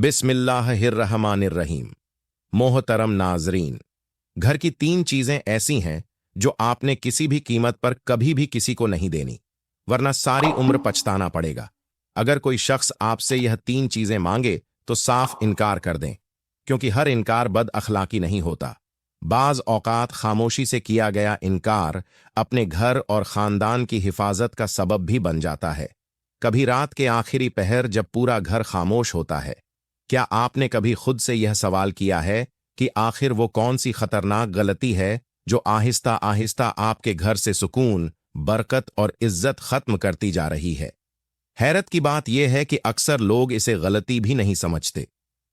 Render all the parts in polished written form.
बिस्मिल्लाहिर्रहमानिर्रहीम। मोहतरम नाजरीन, घर की 3 चीजें ऐसी हैं जो आपने किसी भी कीमत पर कभी भी किसी को नहीं देनी, वरना सारी उम्र पछताना पड़ेगा। अगर कोई शख्स आपसे यह 3 चीजें मांगे तो साफ इनकार कर दें, क्योंकि हर इनकार बद अखलाकी नहीं होता। बाज औकात खामोशी से किया गया इनकार अपने घर और खानदान की हिफाजत का सबब भी बन जाता है। कभी रात के आखिरी पहर जब पूरा घर खामोश होता है, क्या आपने कभी खुद से यह सवाल किया है कि आखिर वो कौन सी खतरनाक गलती है जो आहिस्ता आहिस्ता आपके घर से सुकून, बरकत और इज्जत खत्म करती जा रही है? हैरत की बात यह है कि अक्सर लोग इसे गलती भी नहीं समझते।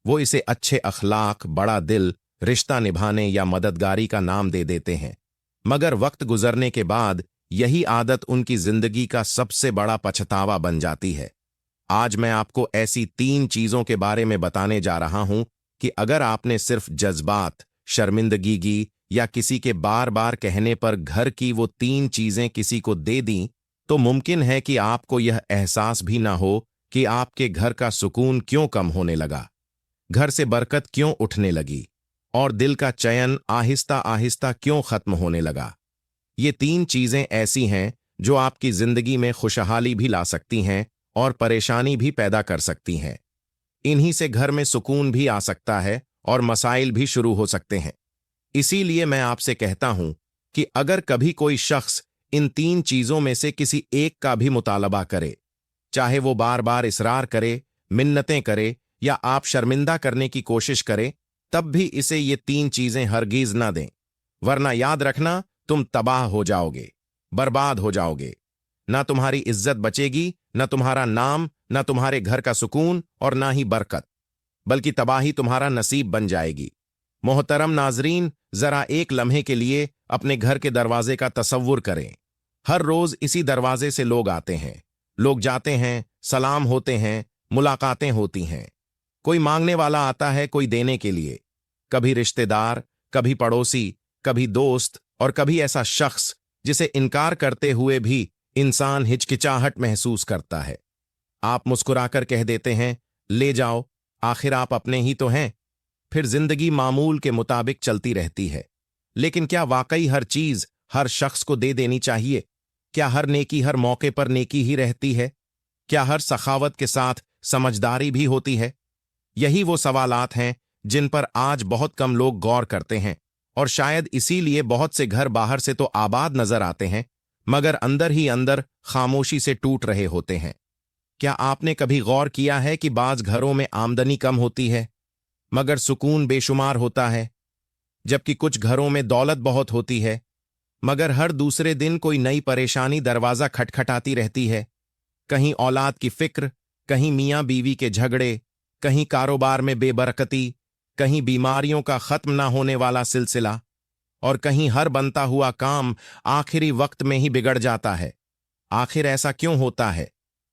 वो इसे अच्छे अखलाक, बड़ा दिल, रिश्ता निभाने या मददगारी का नाम दे देते हैं, मगर वक्त गुजरने के बाद यही आदत उनकी जिंदगी का सबसे बड़ा पछतावा बन जाती है। आज मैं आपको ऐसी 3 चीजों के बारे में बताने जा रहा हूं कि अगर आपने सिर्फ जज्बात, शर्मिंदगी या किसी के बार बार कहने पर घर की वो 3 चीजें किसी को दे दी, तो मुमकिन है कि आपको यह एहसास भी ना हो कि आपके घर का सुकून क्यों कम होने लगा, घर से बरकत क्यों उठने लगी और दिल का चयन आहिस्ता आहिस्ता क्यों खत्म होने लगा। ये 3 चीजें ऐसी हैं जो आपकी जिंदगी में खुशहाली भी ला सकती हैं और परेशानी भी पैदा कर सकती हैं। इन्हीं से घर में सुकून भी आ सकता है और मसाइल भी शुरू हो सकते हैं। इसीलिए मैं आपसे कहता हूं कि अगर कभी कोई शख्स इन 3 चीजों में से किसी एक का भी मुतालबा करे, चाहे वो बार बार इसरार करे, मिन्नतें करे या आप शर्मिंदा करने की कोशिश करे, तब भी इसे ये 3 चीजें हरगिज ना दें, वरना याद रखना तुम तबाह हो जाओगे, बर्बाद हो जाओगे। ना तुम्हारी इज्जत बचेगी, ना तुम्हारा नाम, ना तुम्हारे घर का सुकून और ना ही बरकत, बल्कि तबाही तुम्हारा नसीब बन जाएगी। मोहतरम नाजरीन, जरा एक लम्हे के लिए अपने घर के दरवाजे का तसव्वुर करें। हर रोज इसी दरवाजे से लोग आते हैं, लोग जाते हैं, सलाम होते हैं, मुलाकातें होती हैं। कोई मांगने वाला आता है, कोई देने के लिए। कभी रिश्तेदार, कभी पड़ोसी, कभी दोस्त और कभी ऐसा शख्स जिसे इनकार करते हुए भी इंसान हिचकिचाहट महसूस करता है। आप मुस्कुराकर कह देते हैं, ले जाओ, आखिर आप अपने ही तो हैं। फिर जिंदगी मामूल के मुताबिक चलती रहती है। लेकिन क्या वाकई हर चीज हर शख्स को दे देनी चाहिए? क्या हर नेकी हर मौके पर नेकी ही रहती है? क्या हर सखावत के साथ समझदारी भी होती है? यही वो सवालात हैं जिन पर आज बहुत कम लोग गौर करते हैं, और शायद इसीलिए बहुत से घर बाहर से तो आबाद नजर आते हैं, मगर अंदर ही अंदर खामोशी से टूट रहे होते हैं। क्या आपने कभी गौर किया है कि बाज घरों में आमदनी कम होती है मगर सुकून बेशुमार होता है, जबकि कुछ घरों में दौलत बहुत होती है मगर हर दूसरे दिन कोई नई परेशानी दरवाजा खटखटाती रहती है? कहीं औलाद की फिक्र, कहीं मियां बीवी के झगड़े, कहीं कारोबार में बेबरकती, कहीं बीमारियों का खत्म ना होने वाला सिलसिला, और कहीं हर बनता हुआ काम आखिरी वक्त में ही बिगड़ जाता है। आखिर ऐसा क्यों होता है?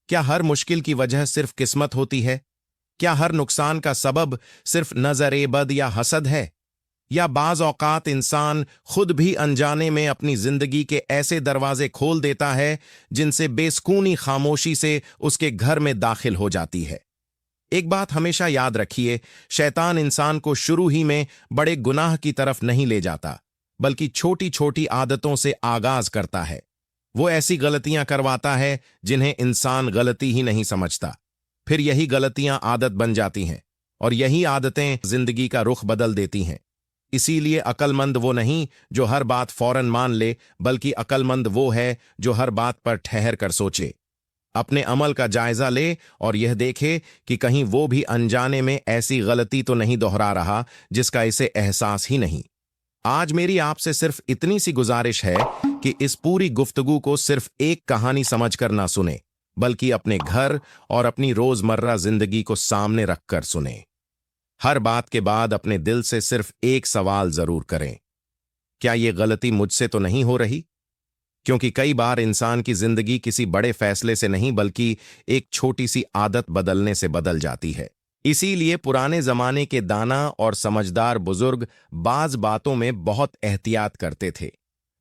क्या हर मुश्किल की वजह सिर्फ किस्मत होती है? क्या हर नुकसान का सबब सिर्फ नजर-ए-बद या हसद है? या बाज औकात इंसान खुद भी अनजाने में अपनी जिंदगी के ऐसे दरवाजे खोल देता है जिनसे बेसुकूनी खामोशी से उसके घर में दाखिल हो जाती है? एक बात हमेशा याद रखिए, शैतान इंसान को शुरू ही में बड़े गुनाह की तरफ नहीं ले जाता, बल्कि छोटी छोटी आदतों से आगाज करता है। वो ऐसी गलतियां करवाता है जिन्हें इंसान गलती ही नहीं समझता। फिर यही गलतियां आदत बन जाती हैं और यही आदतें जिंदगी का रुख बदल देती हैं। इसीलिए अक्लमंद वो नहीं जो हर बात फौरन मान ले, बल्कि अक्लमंद वो है जो हर बात पर ठहर कर सोचे, अपने अमल का जायजा ले और यह देखे कि कहीं वो भी अनजाने में ऐसी गलती तो नहीं दोहरा रहा जिसका इसे एहसास ही नहीं। आज मेरी आपसे सिर्फ इतनी सी गुजारिश है कि इस पूरी गुफ्तगू को सिर्फ एक कहानी समझकर ना सुने, बल्कि अपने घर और अपनी रोजमर्रा जिंदगी को सामने रखकर सुने। हर बात के बाद अपने दिल से सिर्फ एक सवाल जरूर करें, क्या ये गलती मुझसे तो नहीं हो रही? क्योंकि कई बार इंसान की जिंदगी किसी बड़े फैसले से नहीं, बल्कि एक छोटी सी आदत बदलने से बदल जाती है। इसीलिए पुराने जमाने के दाना और समझदार बुजुर्ग बाज बातों में बहुत एहतियात करते थे।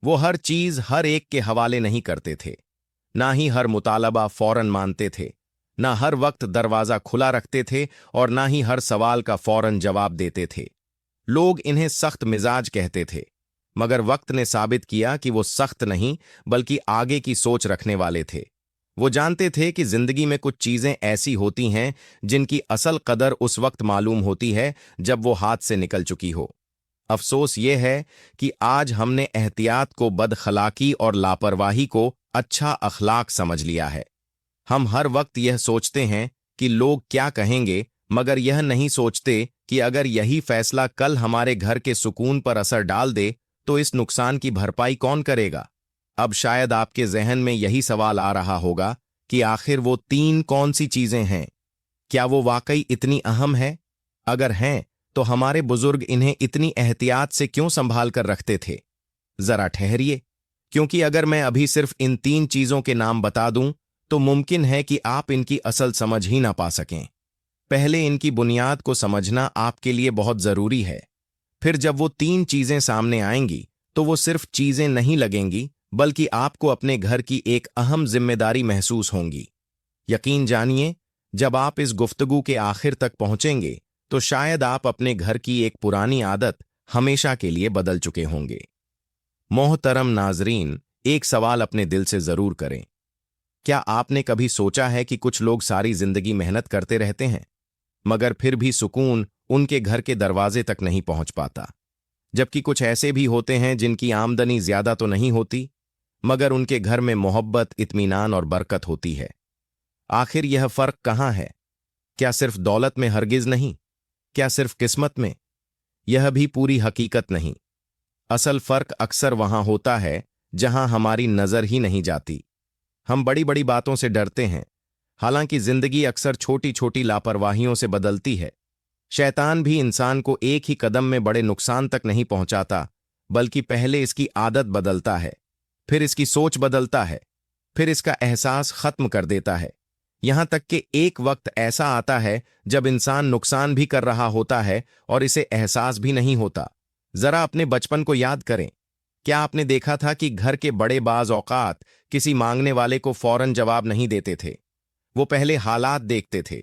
वो हर चीज हर एक के हवाले नहीं करते थे, ना ही हर मुतालबा फौरन मानते थे, ना हर वक्त दरवाजा खुला रखते थे और ना ही हर सवाल का फौरन जवाब देते थे। लोग इन्हें सख्त मिजाज कहते थे, मगर वक्त ने साबित किया कि वो सख्त नहीं बल्कि आगे की सोच रखने वाले थे। वो जानते थे कि जिंदगी में कुछ चीजें ऐसी होती हैं जिनकी असल कदर उस वक्त मालूम होती है जब वो हाथ से निकल चुकी हो। अफसोस ये है कि आज हमने एहतियात को बदखलाकी और लापरवाही को अच्छा अखलाक समझ लिया है। हम हर वक्त यह सोचते हैं कि लोग क्या कहेंगे, मगर यह नहीं सोचते कि अगर यही फैसला कल हमारे घर के सुकून पर असर डाल दे तो इस नुकसान की भरपाई कौन करेगा। अब शायद आपके जहन में यही सवाल आ रहा होगा कि आखिर वो तीन कौन सी चीजें हैं? क्या वो वाकई इतनी अहम है? अगर हैं तो हमारे बुजुर्ग इन्हें इतनी एहतियात से क्यों संभाल कर रखते थे? जरा ठहरिए, क्योंकि अगर मैं अभी सिर्फ इन तीन चीजों के नाम बता दूं तो मुमकिन है कि आप इनकी असल समझ ही ना पा सकें। पहले इनकी बुनियाद को समझना आपके लिए बहुत जरूरी है। फिर जब वो तीन चीजें सामने आएंगी तो वो सिर्फ चीजें नहीं लगेंगी, बल्कि आपको अपने घर की एक अहम जिम्मेदारी महसूस होंगी। यकीन जानिए, जब आप इस गुफ्तगू के आखिर तक पहुंचेंगे तो शायद आप अपने घर की एक पुरानी आदत हमेशा के लिए बदल चुके होंगे। मोहतरम नाजरीन, एक सवाल अपने दिल से जरूर करें। क्या आपने कभी सोचा है कि कुछ लोग सारी जिंदगी मेहनत करते रहते हैं, मगर फिर भी सुकून उनके घर के दरवाजे तक नहीं पहुंच पाता? जबकि कुछ ऐसे भी होते हैं जिनकी आमदनी ज्यादा तो नहीं होती, मगर उनके घर में मोहब्बत, इत्मीनान और बरकत होती है। आखिर यह फर्क कहाँ है? क्या सिर्फ दौलत में? हरगिज नहीं। क्या सिर्फ किस्मत में? यह भी पूरी हकीकत नहीं। असल फर्क अक्सर वहां होता है जहां हमारी नजर ही नहीं जाती। हम बड़ी बड़ी बातों से डरते हैं, हालांकि जिंदगी अक्सर छोटी छोटी लापरवाहियों से बदलती है। शैतान भी इंसान को एक ही कदम में बड़े नुकसान तक नहीं पहुंचाता, बल्कि पहले इसकी आदत बदलता है, फिर इसकी सोच बदलता है, फिर इसका एहसास खत्म कर देता है। यहां तक कि एक वक्त ऐसा आता है जब इंसान नुकसान भी कर रहा होता है और इसे एहसास भी नहीं होता। जरा अपने बचपन को याद करें। क्या आपने देखा था कि घर के बड़े बाज औकात किसी मांगने वाले को फौरन जवाब नहीं देते थे? वो पहले हालात देखते थे,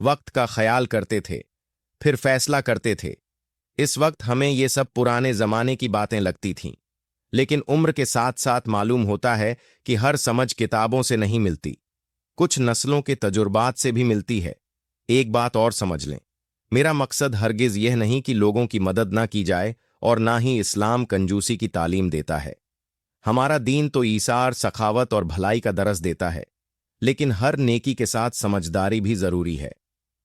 वक्त का ख्याल करते थे, फिर फैसला करते थे। इस वक्त हमें ये सब पुराने जमाने की बातें लगती थीं, लेकिन उम्र के साथ साथ मालूम होता है कि हर समझ किताबों से नहीं मिलती, कुछ नस्लों के तजुर्बात से भी मिलती है। एक बात और समझ लें, मेरा मकसद हरगिज यह नहीं कि लोगों की मदद ना की जाए, और ना ही इस्लाम कंजूसी की तालीम देता है। हमारा दीन तो ईसार, सखावत और भलाई का दरस देता है, लेकिन हर नेकी के साथ समझदारी भी जरूरी है।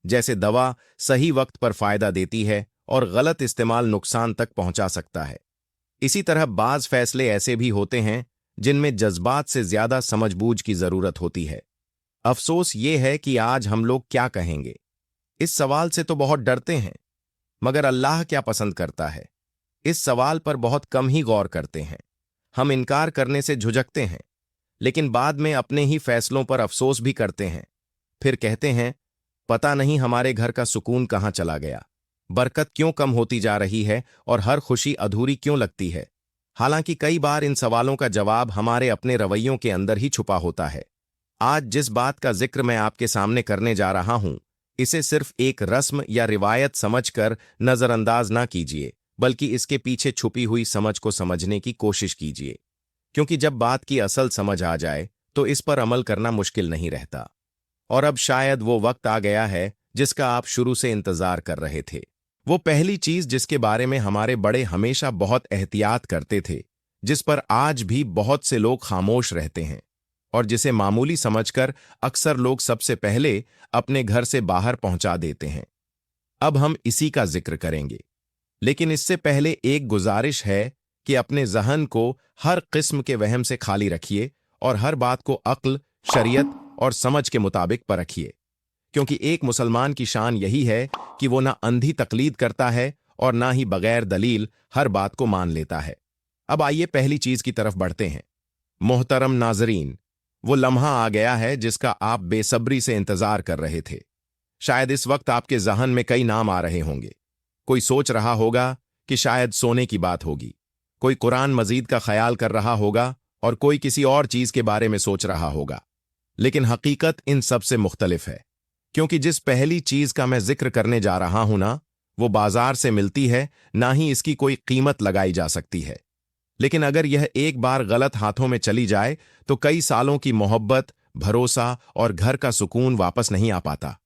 जैसे दवा सही वक्त पर फायदा देती है और गलत इस्तेमाल नुकसान तक पहुंचा सकता है, इसी तरह बाज फैसले ऐसे भी होते हैं जिनमें जज्बात से ज्यादा समझबूझ की जरूरत होती है। अफसोस ये है कि आज हम लोग क्या कहेंगे, इस सवाल से तो बहुत डरते हैं, मगर अल्लाह क्या पसंद करता है, इस सवाल पर बहुत कम ही गौर करते हैं। हम इनकार करने से झुझकते हैं, लेकिन बाद में अपने ही फैसलों पर अफसोस भी करते हैं। फिर कहते हैं, पता नहीं हमारे घर का सुकून कहाँ चला गया, बरकत क्यों कम होती जा रही है और हर खुशी अधूरी क्यों लगती है। हालांकि कई बार इन सवालों का जवाब हमारे अपने रवैयों के अंदर ही छुपा होता है। आज जिस बात का जिक्र मैं आपके सामने करने जा रहा हूं, इसे सिर्फ एक रस्म या रिवायत समझकर नजरअंदाज ना कीजिए, बल्कि इसके पीछे छुपी हुई समझ को समझने की कोशिश कीजिए, क्योंकि जब बात की असल समझ आ जाए तो इस पर अमल करना मुश्किल नहीं रहता। और अब शायद वो वक्त आ गया है जिसका आप शुरू से इंतजार कर रहे थे। वो पहली चीज जिसके बारे में हमारे बड़े हमेशा बहुत एहतियात करते थे, जिस पर आज भी बहुत से लोग खामोश रहते हैं, और जिसे मामूली समझकर अक्सर लोग सबसे पहले अपने घर से बाहर पहुंचा देते हैं। अब हम इसी का जिक्र करेंगे, लेकिन इससे पहले एक गुजारिश है कि अपने जहन को हर किस्म के वहम से खाली रखिए और हर बात को अक्ल, शरीयत और समझ के मुताबिक परखिए, क्योंकि एक मुसलमान की शान यही है कि वो ना अंधी तकलीद करता है और ना ही बगैर दलील हर बात को मान लेता है। अब आइए पहली चीज की तरफ बढ़ते हैं। मोहतरम नाजरीन, वो लम्हा आ गया है जिसका आप बेसब्री से इंतजार कर रहे थे। शायद इस वक्त आपके जहन में कई नाम आ रहे होंगे। कोई सोच रहा होगा कि शायद सोने की बात होगी, कोई कुरान मजीद का ख्याल कर रहा होगा और कोई किसी और चीज के बारे में सोच रहा होगा। लेकिन हकीकत इन सब से मुख्तलिफ है, क्योंकि जिस पहली चीज का मैं जिक्र करने जा रहा हूं ना, वो बाजार से मिलती है, ना ही इसकी कोई कीमत लगाई जा सकती है। लेकिन अगर यह एक बार गलत हाथों में चली जाए तो कई सालों की मोहब्बत, भरोसा और घर का सुकून वापस नहीं आ पाता।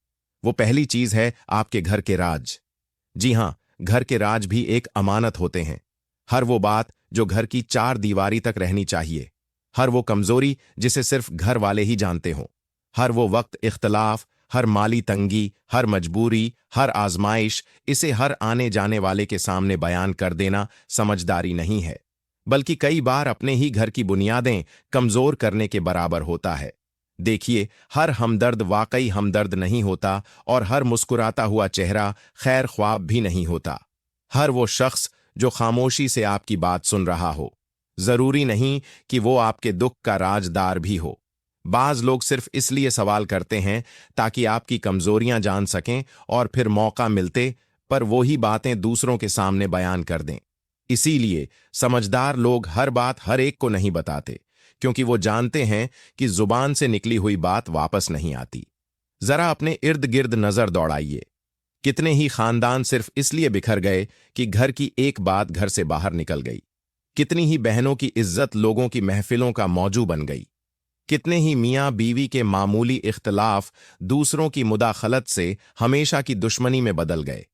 वो पहली चीज है आपके घर के राज। जी हां, घर के राज भी एक अमानत होते हैं। हर वो बात जो घर की चार दीवारी तक रहनी चाहिए, हर वो कमजोरी जिसे सिर्फ घर वाले ही जानते हों, हर वो वक्त इख्तलाफ, हर माली तंगी, हर मजबूरी, हर आजमाइश, इसे हर आने जाने वाले के सामने बयान कर देना समझदारी नहीं है, बल्कि कई बार अपने ही घर की बुनियादें कमजोर करने के बराबर होता है। देखिए, हर हमदर्द वाकई हमदर्द नहीं होता और हर मुस्कुराता हुआ चेहरा खैर ख्वाब भी नहीं होता। हर वो शख्स जो खामोशी से आपकी बात सुन रहा हो, जरूरी नहीं कि वो आपके दुख का राजदार भी हो। बाज लोग सिर्फ इसलिए सवाल करते हैं ताकि आपकी कमजोरियां जान सकें और फिर मौका मिलते पर वो ही बातें दूसरों के सामने बयान कर दें। इसीलिए समझदार लोग हर बात हर एक को नहीं बताते, क्योंकि वो जानते हैं कि जुबान से निकली हुई बात वापस नहीं आती। जरा अपने इर्द गिर्द नजर दौड़ाइए। कितने ही खानदान सिर्फ इसलिए बिखर गए कि घर की एक बात घर से बाहर निकल गई। कितनी ही बहनों की इज्जत लोगों की महफिलों का मौजू बन गई। कितने ही मियां बीवी के मामूली इख्तलाफ दूसरों की मुदाखलत से हमेशा की दुश्मनी में बदल गए।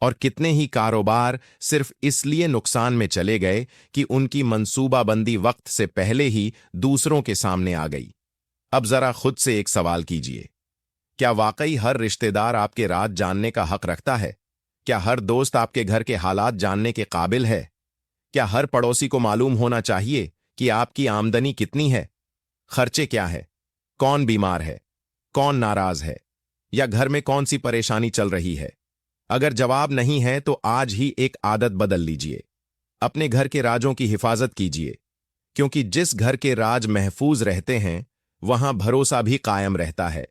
और कितने ही कारोबार सिर्फ इसलिए नुकसान में चले गए कि उनकी मंसूबाबंदी वक्त से पहले ही दूसरों के सामने आ गई। अब जरा खुद से एक सवाल कीजिए, क्या वाकई हर रिश्तेदार आपके राज जानने का हक रखता है? क्या हर दोस्त आपके घर के हालात जानने के काबिल है? क्या हर पड़ोसी को मालूम होना चाहिए कि आपकी आमदनी कितनी है, खर्चे क्या है, कौन बीमार है, कौन नाराज है, या घर में कौन सी परेशानी चल रही है? अगर जवाब नहीं है तो आज ही एक आदत बदल लीजिए। अपने घर के राजों की हिफाजत कीजिए, क्योंकि जिस घर के राज महफूज रहते हैं वहां भरोसा भी कायम रहता है।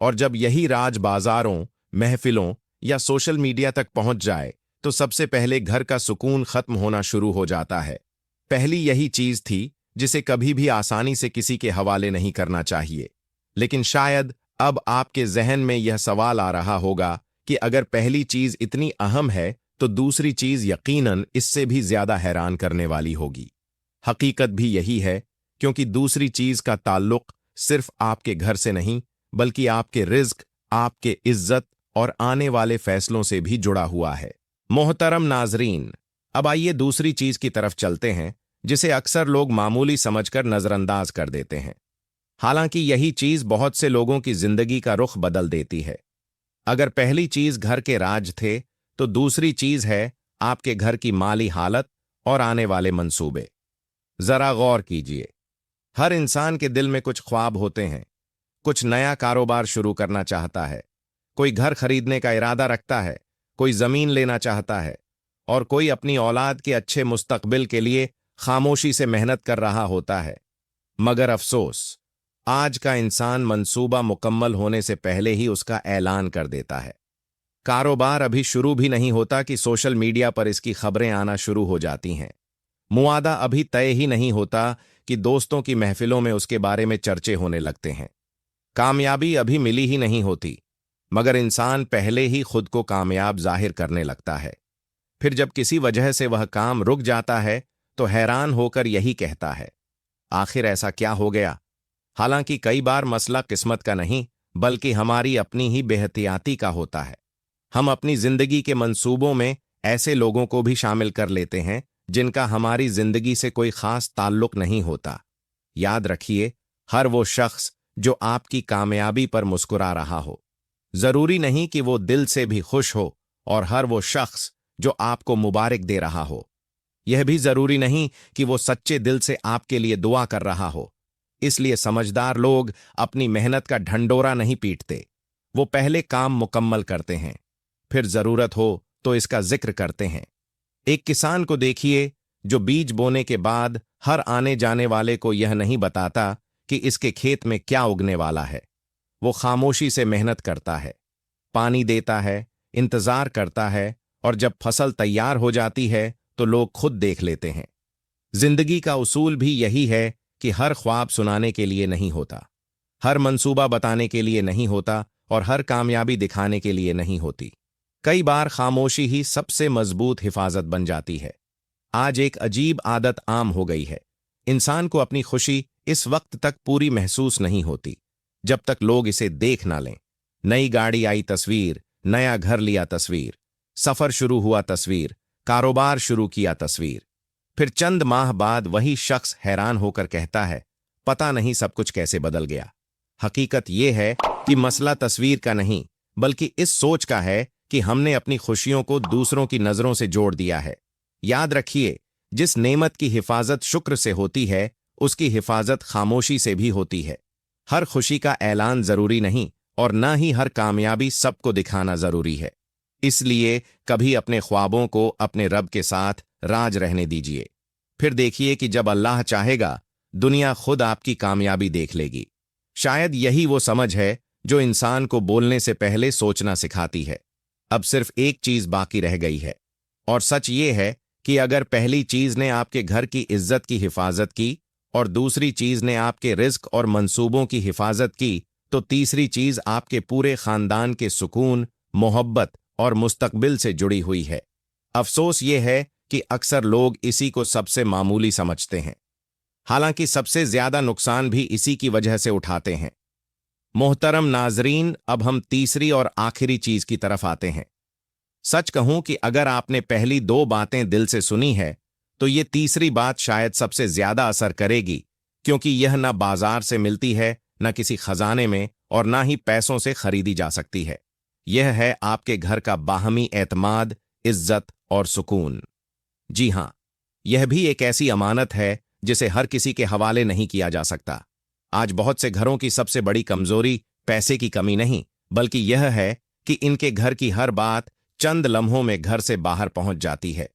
और जब यही राज बाजारों, महफिलों या सोशल मीडिया तक पहुंच जाए तो सबसे पहले घर का सुकून खत्म होना शुरू हो जाता है। पहली यही चीज थी जिसे कभी भी आसानी से किसी के हवाले नहीं करना चाहिए। लेकिन शायद अब आपके जहन में यह सवाल आ रहा होगा कि अगर पहली चीज इतनी अहम है तो दूसरी चीज यकीनन इससे भी ज्यादा हैरान करने वाली होगी। हकीकत भी यही है, क्योंकि दूसरी चीज का ताल्लुक सिर्फ आपके घर से नहीं, बल्कि आपके रिज्क, आपके इज्जत और आने वाले फैसलों से भी जुड़ा हुआ है। मोहतरम नाजरीन, अब आइए दूसरी चीज की तरफ चलते हैं, जिसे अक्सर लोग मामूली समझकर नजरअंदाज कर देते हैं। हालांकि यही चीज बहुत से लोगों की जिंदगी का रुख बदल देती है। अगर पहली चीज घर के राज थे, तो दूसरी चीज है आपके घर की माली हालत और आने वाले मंसूबे। जरा गौर कीजिए, हर इंसान के दिल में कुछ ख्वाब होते हैं। कुछ नया कारोबार शुरू करना चाहता है, कोई घर खरीदने का इरादा रखता है, कोई जमीन लेना चाहता है, और कोई अपनी औलाद के अच्छे मुस्तकबिल के लिए खामोशी से मेहनत कर रहा होता है। मगर अफसोस, आज का इंसान मंसूबा मुकम्मल होने से पहले ही उसका ऐलान कर देता है। कारोबार अभी शुरू भी नहीं होता कि सोशल मीडिया पर इसकी खबरें आना शुरू हो जाती हैं। मुआदा अभी तय ही नहीं होता कि दोस्तों की महफिलों में उसके बारे में चर्चे होने लगते हैं। कामयाबी अभी मिली ही नहीं होती, मगर इंसान पहले ही खुद को कामयाब जाहिर करने लगता है। फिर जब किसी वजह से वह काम रुक जाता है तो हैरान होकर यही कहता है, आखिर ऐसा क्या हो गया? हालांकि कई बार मसला किस्मत का नहीं, बल्कि हमारी अपनी ही बेहतियाती का होता है। हम अपनी जिंदगी के मंसूबों में ऐसे लोगों को भी शामिल कर लेते हैं जिनका हमारी जिंदगी से कोई खास ताल्लुक नहीं होता। याद रखिए, हर वो शख्स जो आपकी कामयाबी पर मुस्कुरा रहा हो, जरूरी नहीं कि वो दिल से भी खुश हो, और हर वो शख्स जो आपको मुबारक दे रहा हो, यह भी जरूरी नहीं कि वो सच्चे दिल से आपके लिए दुआ कर रहा हो। इसलिए समझदार लोग अपनी मेहनत का ढंडोरा नहीं पीटते। वो पहले काम मुकम्मल करते हैं, फिर जरूरत हो तो इसका जिक्र करते हैं। एक किसान को देखिए जो बीज बोने के बाद हर आने जाने वाले को यह नहीं बताता कि इसके खेत में क्या उगने वाला है। वो खामोशी से मेहनत करता है, पानी देता है, इंतजार करता है, और जब फसल तैयार हो जाती है तो लोग खुद देख लेते हैं। जिंदगी का उसूल भी यही है कि हर ख्वाब सुनाने के लिए नहीं होता, हर मंसूबा बताने के लिए नहीं होता और हर कामयाबी दिखाने के लिए नहीं होती। कई बार खामोशी ही सबसे मजबूत हिफाजत बन जाती है। आज एक अजीब आदत आम हो गई है। इंसान को अपनी खुशी इस वक्त तक पूरी महसूस नहीं होती जब तक लोग इसे देख ना लें। नई गाड़ी आई तस्वीर, नया घर लिया तस्वीर, सफर शुरू हुआ तस्वीर, कारोबार शुरू किया तस्वीर। फिर चंद माह बाद वही शख्स हैरान होकर कहता है, पता नहीं सब कुछ कैसे बदल गया। हकीकत यह है कि मसला तस्वीर का नहीं, बल्कि इस सोच का है कि हमने अपनी खुशियों को दूसरों की नजरों से जोड़ दिया है। याद रखिए, जिस नेमत की हिफाजत शुक्र से होती है, उसकी हिफाजत खामोशी से भी होती है। हर खुशी का ऐलान जरूरी नहीं और ना ही हर कामयाबी सबको दिखाना जरूरी है। इसलिए कभी अपने ख्वाबों को अपने रब के साथ राज रहने दीजिए। फिर देखिए कि जब अल्लाह चाहेगा, दुनिया खुद आपकी कामयाबी देख लेगी। शायद यही वो समझ है जो इंसान को बोलने से पहले सोचना सिखाती है। अब सिर्फ एक चीज बाकी रह गई है, और सच ये है कि अगर पहली चीज ने आपके घर की इज्जत की हिफाजत की और दूसरी चीज ने आपके रिस्क और मंसूबों की हिफाजत की, तो तीसरी चीज आपके पूरे खानदान के सुकून, मोहब्बत और मुस्तकबिल से जुड़ी हुई है। अफसोस ये है कि अक्सर लोग इसी को सबसे मामूली समझते हैं, हालांकि सबसे ज्यादा नुकसान भी इसी की वजह से उठाते हैं। मोहतरम नाजरीन, अब हम तीसरी और आखिरी चीज की तरफ आते हैं। सच कहूं कि अगर आपने पहली दो बातें दिल से सुनी है, तो ये तीसरी बात शायद सबसे ज्यादा असर करेगी, क्योंकि यह न बाजार से मिलती है, न किसी खजाने में, और ना ही पैसों से खरीदी जा सकती है। यह है आपके घर का बाहमी एतमाद, इज्जत और सुकून। जी हां, यह भी एक ऐसी अमानत है जिसे हर किसी के हवाले नहीं किया जा सकता। आज बहुत से घरों की सबसे बड़ी कमजोरी पैसे की कमी नहीं, बल्कि यह है कि इनके घर की हर बात चंद लम्हों में घर से बाहर पहुंच जाती है।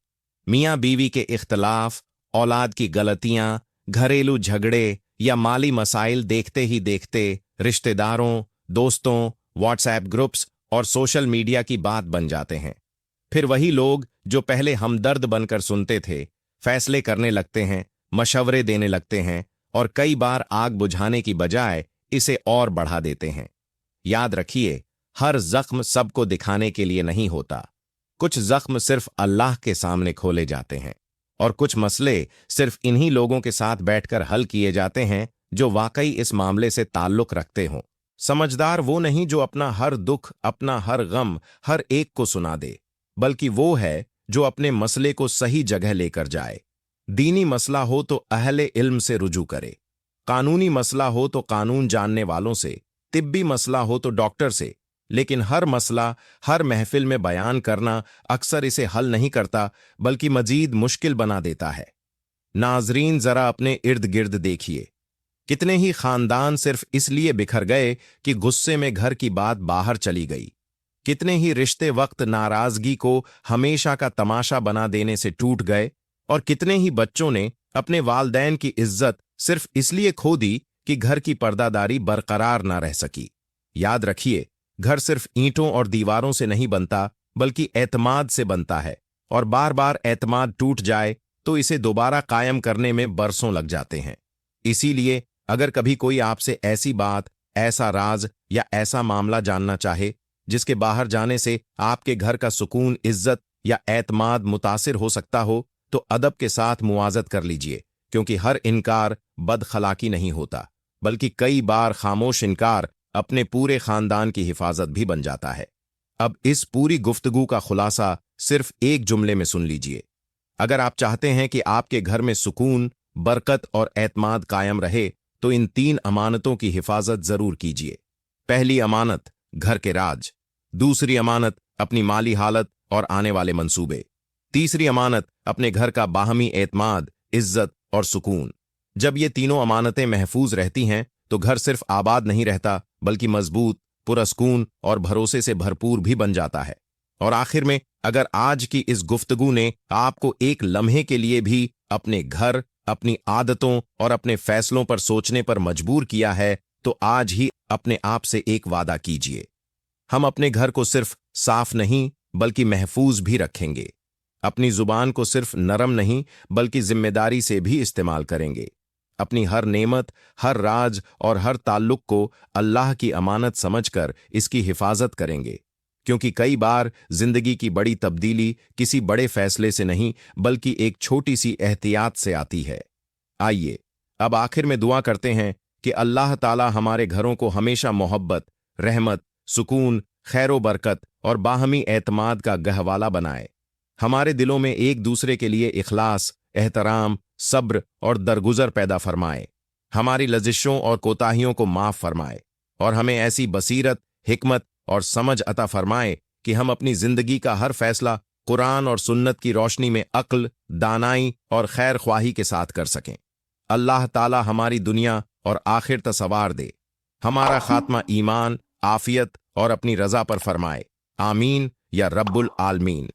मियां बीवी के इख्तलाफ, औलाद की गलतियां, घरेलू झगड़े या माली मसाइल देखते ही देखते रिश्तेदारों, दोस्तों, व्हाट्सएप ग्रुप्स और सोशल मीडिया की बात बन जाते हैं। फिर वही लोग जो पहले हमदर्द बनकर सुनते थे, फैसले करने लगते हैं, मशवरे देने लगते हैं और कई बार आग बुझाने की बजाय इसे और बढ़ा देते हैं। याद रखिए, हर जख्म सबको दिखाने के लिए नहीं होता। कुछ जख्म सिर्फ अल्लाह के सामने खोले जाते हैं और कुछ मसले सिर्फ इन्हीं लोगों के साथ बैठकर हल किए जाते हैं जो वाकई इस मामले से ताल्लुक रखते हों। समझदार वो नहीं जो अपना हर दुख, अपना हर गम हर एक को सुना दे, बल्कि वो है जो अपने मसले को सही जगह लेकर जाए। दीनी मसला हो तो अहले इल्म से रुजू करे, कानूनी मसला हो तो कानून जानने वालों से, तिब्बी मसला हो तो डॉक्टर से, लेकिन हर मसला हर महफिल में बयान करना अक्सर इसे हल नहीं करता, बल्कि मजीद मुश्किल बना देता है। नाजरीन, जरा अपने इर्द गिर्द देखिए, कितने ही खानदान सिर्फ इसलिए बिखर गए कि गुस्से में घर की बात बाहर चली गई। कितने ही रिश्ते वक्त नाराजगी को हमेशा का तमाशा बना देने से टूट गए और कितने ही बच्चों ने अपने वालदैन की इज्जत सिर्फ इसलिए खो दी कि घर की पर्दादारी बरकरार ना रह सकी। याद रखिए, घर सिर्फ ईंटों और दीवारों से नहीं बनता, बल्कि एतमाद से बनता है, और बार बार एतमाद टूट जाए तो इसे दोबारा कायम करने में बरसों लग जाते हैं। इसीलिए अगर कभी कोई आपसे ऐसी बात, ऐसा राज या ऐसा मामला जानना चाहे जिसके बाहर जाने से आपके घर का सुकून, इज्जत या एतमाद मुतासिर हो सकता हो, तो अदब के साथ मुआजत कर लीजिए, क्योंकि हर इनकार बदखलाकी नहीं होता, बल्कि कई बार खामोश इनकार अपने पूरे खानदान की हिफाजत भी बन जाता है। अब इस पूरी गुफ्तगू का खुलासा सिर्फ एक जुमले में सुन लीजिए। अगर आप चाहते हैं कि आपके घर में सुकून, बरकत और एतमाद कायम रहे, तो इन तीन अमानतों की हिफाजत जरूर कीजिए। पहली अमानत, घर के राज। दूसरी अमानत, अपनी माली हालत और आने वाले मंसूबे। तीसरी अमानत, अपने घर का बाहमी एतमाद, इज्जत और सुकून। जब ये तीनों अमानतें महफूज रहती हैं, तो घर सिर्फ आबाद नहीं रहता, बल्कि मजबूत, पुरस्कून और भरोसे से भरपूर भी बन जाता है। और आखिर में, अगर आज की इस गुफ्तगू ने आपको एक लम्हे के लिए भी अपने घर, अपनी आदतों और अपने फैसलों पर सोचने पर मजबूर किया है, तो आज ही अपने आप से एक वादा कीजिए। हम अपने घर को सिर्फ साफ नहीं, बल्कि महफूज भी रखेंगे। अपनी जुबान को सिर्फ नरम नहीं, बल्कि जिम्मेदारी से भी इस्तेमाल करेंगे। अपनी हर नेमत, हर राज और हर ताल्लुक को अल्लाह की अमानत समझकर इसकी हिफाजत करेंगे, क्योंकि कई बार जिंदगी की बड़ी तब्दीली किसी बड़े फैसले से नहीं बल्कि एक छोटी सी एहतियात से आती है। आइए अब आखिर में दुआ करते हैं कि अल्लाह ताला हमारे घरों को हमेशा मोहब्बत, रहमत, सुकून, खैरो बरकत और बाहमी एतमाद का गहवाला बनाए। हमारे दिलों में एक दूसरे के लिए इखलास, एहतराम, सब्र और दरगुजर पैदा फरमाए। हमारी लजिशों और कोताहियों को माफ फरमाए और हमें ऐसी बसीरत, हिकमत और समझ अता फरमाए कि हम अपनी जिंदगी का हर फैसला कुरान और सुन्नत की रोशनी में अक्ल, दानाई और खैर ख्वाही के साथ कर सकें। अल्लाह ताला हमारी दुनिया और आखिरत सवार दे। हमारा खात्मा ईमान, आफियत और अपनी रजा पर फरमाए। आमीन या रब्बुल आलमीन।